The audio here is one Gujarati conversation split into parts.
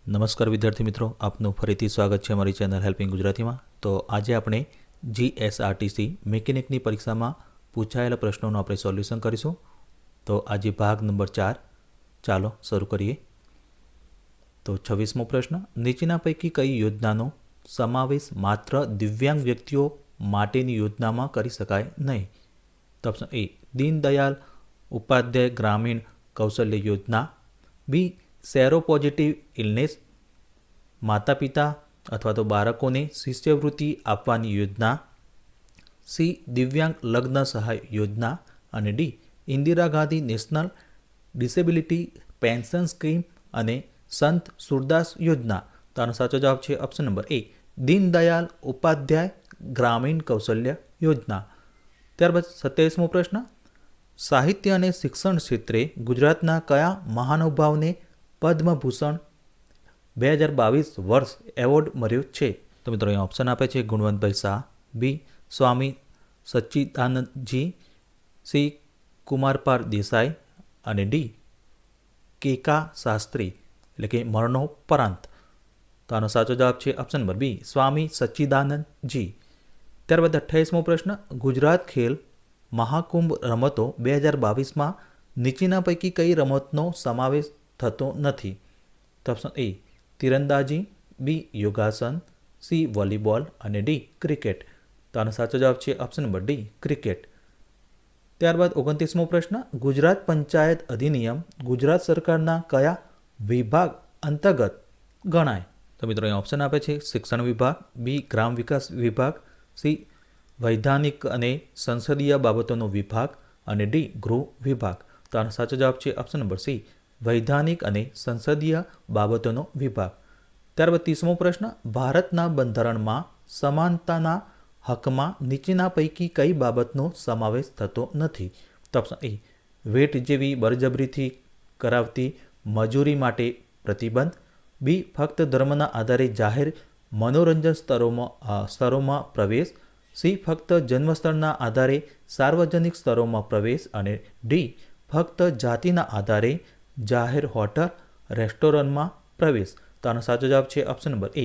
નમસ્કાર વિદ્યાર્થી મિત્રો, આપનું ફરીથી સ્વાગત છે અમારી ચેનલ હેલ્પિંગ ગુજરાતીમાં. તો આજે આપણે જીએસઆરટીસી મિકેનિકની પરીક્ષામાં પૂછાયેલા પ્રશ્નોનું આપણે સોલ્યુશન કરીશું. તો આજે ભાગ નંબર 4. ચાલો શરૂ કરીએ. તો 26મો પ્રશ્ન, નીચેના પૈકી કઈ યોજનાનો સમાવેશ માત્ર દિવ્યાંગ વ્યક્તિઓ માટેની યોજનામાં કરી શકાય નહીં? તો ઓપ્શન એ, દીનદયાલ ઉપાધ્યાય ગ્રામીણ કૌશલ્ય યોજના. બી, સેરોપોઝિટિવ ઇલનેસ માતા પિતા અથવા તો બાળકોને શિષ્યવૃત્તિ આપવાની યોજના. સી, દિવ્યાંગ લગ્ન સહાય યોજના. અને D, Indira Gandhi national disability pension scheme અને સંત સુરદાસ યોજના. તો આનો સાચો જવાબ છે ઓપ્શન નંબર એ, દીનદયાલ ઉપાધ્યાય ગ્રામીણ કૌશલ્ય યોજના. ત્યારબાદ 27મો પ્રશ્ન, સાહિત્ય અને શિક્ષણ ક્ષેત્રે ગુજરાતના કયા મહાનુભાવને પદ્મભૂષણ 2022 વર્ષ એવોર્ડ મળ્યો છે? તો મિત્રો અહીં ઓપ્શન આપે છે ગુણવંતભાઈ શાહ, બી, સ્વામી સચ્ચિદાનંદજી, સી, કુમારપાળ દેસાઈ અને ડી, કેકા શાસ્ત્રી એટલે કે મરણોપરાંત. તો આનો સાચો જવાબ છે ઓપ્શન નંબર બી, સ્વામી સચ્ચિદાનંદજી. ત્યારબાદ 28મો પ્રશ્ન, ગુજરાત ખેલ મહાકુંભ રમતો 2022માં નીચેના પૈકી કઈ રમતનો સમાવેશ થતો નથી? તો ઓપ્શન એ, તીરંદાજી, બી, યોગાસન, સી, વોલીબોલ અને ડી, ક્રિકેટ. તો આનો સાચો જવાબ છે ઓપ્શન નંબર ડી, ક્રિકેટ. ત્યારબાદ 29મો પ્રશ્ન, ગુજરાત પંચાયત અધિનિયમ ગુજરાત સરકારના કયા વિભાગ અંતર્ગત ગણાય? તો મિત્રો અહીં ઓપ્શન આપે છે શિક્ષણ વિભાગ, બી, ગ્રામ વિકાસ વિભાગ, સી, વૈધાનિક અને સંસદીય બાબતોનો વિભાગ અને ડી, ગૃહ વિભાગ. તો આનો સાચો જવાબ છે ઓપ્શન નંબર સી, વૈધાનિક અને સંસદીય બાબતોનો વિભાગ. ત્યારબાદ 30મો પ્રશ્ન, ભારતના બંધારણમાં સમાનતાના હકમાં નીચેના પૈકી કઈ બાબતનો સમાવેશ થતો નથી? તો ઓપ્શન એ, વેટ જેવી બળજબરીથી કરાવતી મજૂરી માટે પ્રતિબંધ. બી, ફક્ત ધર્મના આધારે જાહેર મનોરંજન સ્થળોમાં પ્રવેશ. સી, ફક્ત જન્મસ્થળના આધારે સાર્વજનિક સ્થળોમાં પ્રવેશ અને ડી, ફક્ત જાતિના આધારે જાહેર હોટલ રેસ્ટોરન્ટમાં પ્રવેશ. તો આનો સાચો જવાબ છે ઓપ્શન નંબર એ,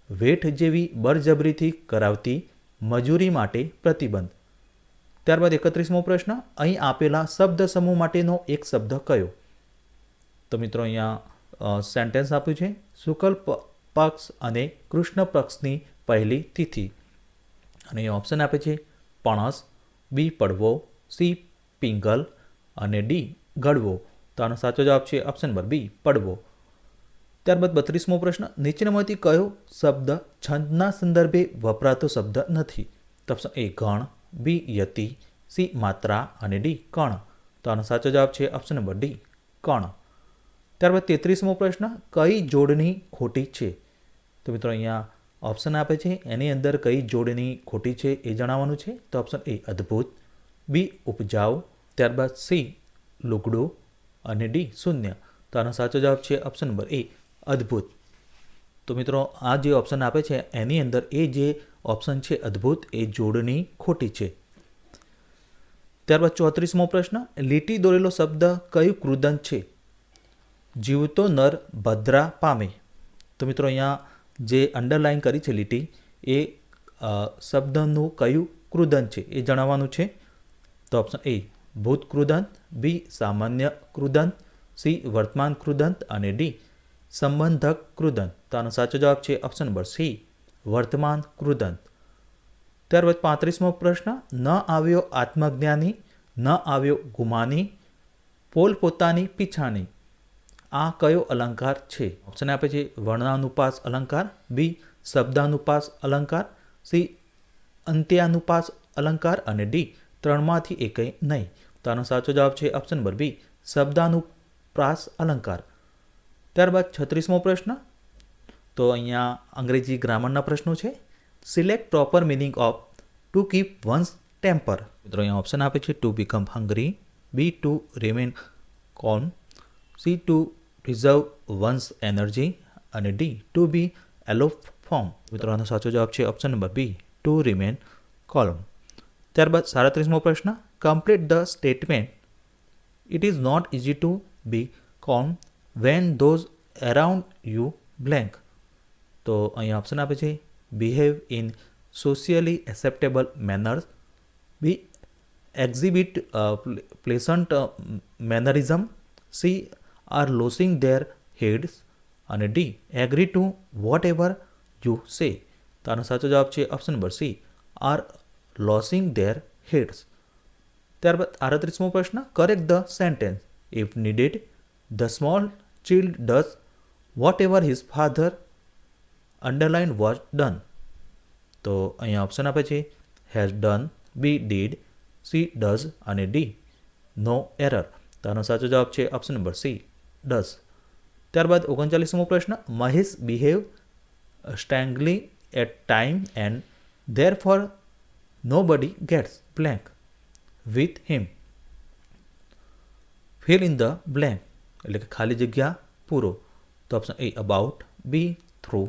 વેઠ જેવી બળજબરીથી કરાવતી મજૂરી માટે પ્રતિબંધ. ત્યારબાદ 31મો પ્રશ્ન, અહીં આપેલા શબ્દ સમૂહ માટેનો એક શબ્દ કયો? તો મિત્રો અહીંયા સેન્ટેન્સ આપ્યું છે, શુક્લ પક્ષ અને કૃષ્ણ પક્ષની પહેલી તિથિ. અને એ ઓપ્શન આપે છે પણસ, બી, પડવો, સી, પિંગલ અને ડી, ગળવો. તો આનો સાચો જવાબ છે ઓપ્શન નંબર બી, પડવો. ત્યારબાદ 32મો પ્રશ્ન, નીચેનામાંથી કયો શબ્દ છંદના સંદર્ભે વપરાતો શબ્દ નથી? તો ઓપ્શન એ, ગણ, બી, યતિ, સી, માત્રા અને ડી, કણ. તો આનો સાચો જવાબ છે ઓપ્શન નંબર ડી, કણ. ત્યારબાદ 33મો પ્રશ્ન, કઈ જોડણી ખોટી છે? તો મિત્રો અહીંયા ઓપ્શન આપે છે, એની અંદર કઈ જોડણી ખોટી છે એ જણાવવાનું છે. તો ઓપ્શન એ, અદ્ભુત, બી, ઉપજાઉ, ત્યારબાદ સી, લુગડું અને ડી, શૂન્ય. તો આનો સાચો જવાબ છે ઓપ્શન નંબર એ, અદ્ભુત. તો મિત્રો આ જે ઓપ્શન આપે છે એની અંદર એ જે ઓપ્શન છે અદ્ભુત એ જોડણી ખોટી છે. ત્યારબાદ 34મો પ્રશ્ન, લીટી દોરેલો શબ્દ કયું કૃદંત છે? જીવતો નર ભદ્રા પામે. તો મિત્રો અહીંયા જે અંડરલાઈન કરી છે લીટી એ શબ્દનું કયું કૃદંત છે એ જણાવવાનું છે. તો ઓપ્શન એ, ભૂત કૃદંત, બી, સામાન્ય કૃદંત, સી, વર્તમાન કૃદંત અને ડી, સંબંધક કૃદંત. તો આનો સાચો જવાબ છે ઓપ્શન નંબર સી, વર્તમાન કૃદંત. ત્યારબાદ 35મો પ્રશ્ન, ન આવ્યો આત્મજ્ઞાની, ન આવ્યો ગુમાની, પોલ પોતાની પીછાની. આ કયો અલંકાર છે? ઓપ્શન આપે છે વર્ણાનુપાસ અલંકાર, બી, શબ્દાનુપાસ અલંકાર, સી, અંત્યાનુપાસ અલંકાર અને ડી, ત્રણમાંથી એકય નહીં. તો આનો સાચો જવાબ છે ઓપ્શન નંબર બી, શબ્દાનુપ્રાસ અલંકાર. ત્યારબાદ 36મો પ્રશ્ન, તો અહીંયા અંગ્રેજી ગ્રામરના પ્રશ્નો છે. Select proper meaning of to keep one's temper. મિત્રો અહીંયા ઓપ્શન આપે છે to become hungry, B, to remain calm, C, to reserve one's energy અને D, to be aloof from. મિત્રો આનો સાચો જવાબ છે option number B, to remain calm. ત્યારબાદ 37મો પ્રશ્ન, complete the statement, it is not easy to be calm when those around you blank. તો અહીંયા ઓપ્શન આપે છે behave in socially acceptable manners, B exhibit pleasant mannerism, C are losing their heads અને D agree to whatever you say. તો આનો સાચો જવાબ છે option number C, are losing their heads. ત્યારબાદ 38મો પ્રશ્ન, correct the sentence. If needed the small child does whatever his father underline was done. તો અહીંયા ઓપ્શન આપે છે has done, B did, C does અને D no error. તો આનો સાચો જવાબ છે ઓપ્શન નંબર સી, does. ત્યારબાદ 39મો પ્રશ્ન, Mahesh behave strangely at time and therefore nobody gets blank with him. fill in the blank એટલે કે ખાલી જગ્યા પૂરો. તો option A about, B through,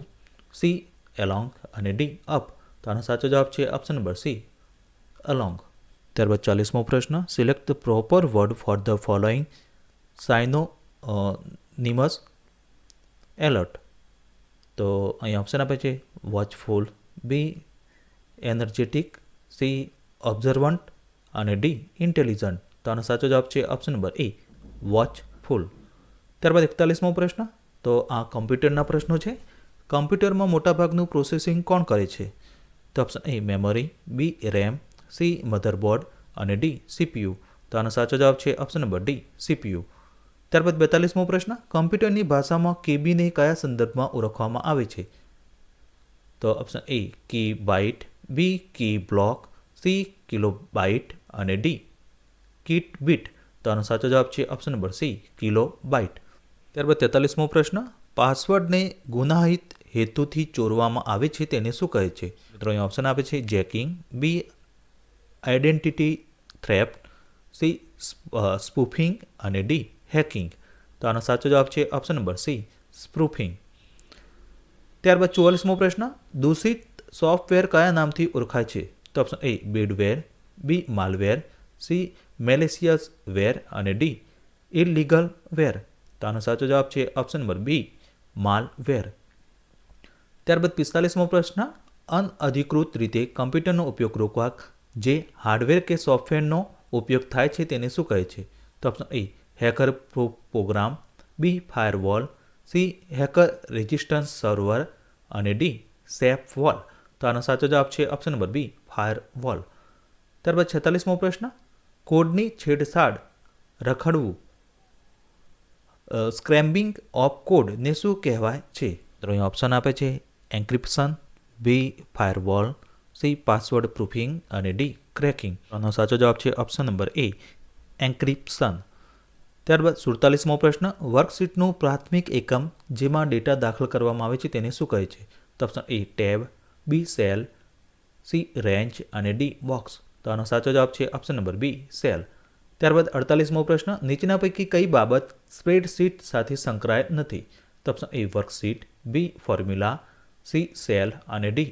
C along અને ડી અપ. તો આનો સાચો જવાબ છે ઓપ્શન નંબર સી, અલોંગ. ત્યારબાદ 40મો પ્રશ્ન, select the proper word for the following synonymous alert. તો અહીંયા ઓપ્શન આપે છે વોચફુલ, બી એનર્જેટિક, સી ઓબ્ઝર્વન્ટ અને ડી ઇન્ટેલિજન્ટ. તો આનો સાચો જવાબ છે ઓપ્શન નંબર એ, વોચફુલ. ત્યારબાદ 41મો પ્રશ્ન, તો આ કમ્પ્યુટરના પ્રશ્નો છે. કમ્પ્યુટરમાં મોટાભાગનું પ્રોસેસિંગ કોણ કરે છે? તો option A memory, B RAM, C motherboard અને ડી સીપીયુ. તો આનો સાચો જવાબ છે ઓપ્શન નંબર ડી, સીપીયુ. ત્યારબાદ 42મો પ્રશ્ન, કમ્પ્યુટરની ભાષામાં કેબીને કયા સંદર્ભમાં ઓળખવામાં આવે છે? તો option A key byte, B key block, C kilobyte અને ડી કિટ બીટ. તો આનો સાચો જવાબ છે ઓપ્શન નંબર સી, કિલોબાઇટ. ત્યારબાદ 43મો પ્રશ્ન, પાસવર્ડને ગુનાહિત હેતુથી ચોરવામાં આવે છે તેને શું કહે છે? મિત્રો અહીં ઓપ્શન આપે છે જેકિંગ, બી આઇડેન્ટિટી થ્રેફ્ટ, સી સ્પૂફિંગ અને ડી હેકિંગ. તો આનો સાચો જવાબ છે ઓપ્શન નંબર સી, સ્પૂફિંગ. ત્યારબાદ 44મો પ્રશ્ન, દૂષિત સોફ્ટવેર કયા નામથી ઓળખાય છે? તો option A badware, B malware, C malicious ware અને ડી ઇલીગલ વેર. તો આનો સાચો જવાબ છે ઓપ્શન નંબર બી, માલવેર. ત્યારબાદ 45મો પ્રશ્ન, અનઅધિકૃત રીતે કમ્પ્યુટરનો ઉપયોગ રોકવા જે હાર્ડવેર કે સોફ્ટવેરનો ઉપયોગ થાય છે તેને શું કહે છે? તો option A hacker proof program, B firewall, C hacker resistance server અને ડી સેફ વોલ. તો આનો સાચો જવાબ છે ઓપ્શન નંબર બી, ફાયરવોલ. ત્યારબાદ 46મો પ્રશ્ન, કોડની છેડછાડ, રખડવું, સ્ક્રેમ્બિંગ ઓફ કોડને શું કહેવાય છે? તો અહીં ઓપ્શન આપે છે એન્ક્રિપ્શન, બી ફાયરવોલ, સી પાસવર્ડ પ્રૂફિંગ અને ડી ક્રેકિંગ. આનો સાચો જવાબ છે ઓપ્શન નંબર એ, એન્ક્રિપ્શન. ત્યારબાદ 47મો પ્રશ્ન, વર્કશીટનું પ્રાથમિક એકમ જેમાં ડેટા દાખલ કરવામાં આવે છે તેને શું કહે છે? તો option A tab, B cell, C range અને ડી બોક્સ. તો આનો સાચો જવાબ છે ઓપ્શન નંબર બી, સેલ. ત્યારબાદ 48મો પ્રશ્ન, નીચેના પૈકી કઈ બાબત સ્પ્રેડશીટ સાથે સંકળાયેલ નથી? તો option A worksheet, B formula, C cell અને ડી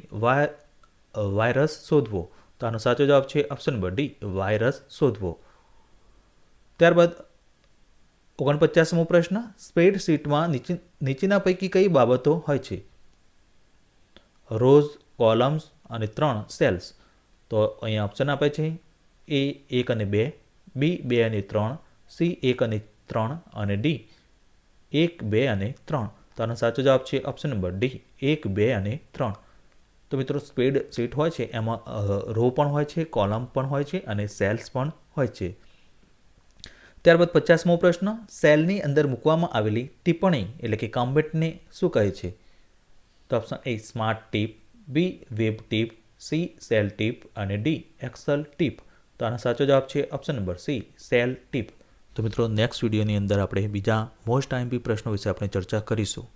વાયરસ શોધવો. તો આનો સાચો જવાબ છે ઓપ્શન નંબર ડી, વાયરસ શોધવો. ત્યારબાદ 49મો પ્રશ્ન, સ્પ્રેડશીટમાં નીચેના પૈકી કઈ બાબતો હોય છે? રોઝ, કોલમ્સ અને 3 સેલ્સ. તો અહીંયા ઓપ્શન આપે છે એ 1 અને 2, બી 2 અને 3, સી 1 અને 3 અને ડી 1, 2 અને 3. તો આનો સાચો જવાબ છે ઓપ્શન નંબર ડી, 1, 2 અને 3. તો મિત્રો સ્પ્રેડશીટ હોય છે એમાં રો પણ હોય છે, કોલમ પણ હોય છે અને સેલ્સ પણ હોય છે. ત્યારબાદ 50મો પ્રશ્ન, સેલની અંદર મૂકવામાં આવેલી ટિપ્પણી એટલે કે કમેન્ટને શું કહે છે? તો option A smart tip, B web tip, C cell tip અને ડી એક્સેલ ટીપ. તો આનો સાચો જવાબ છે option number C, cell tip. તો મિત્રો નેક્સ્ટ વિડીયોની અંદર આપણે બીજા મોસ્ટ આઈએમપી પ્રશ્નો વિશે આપણે ચર્ચા કરીશું.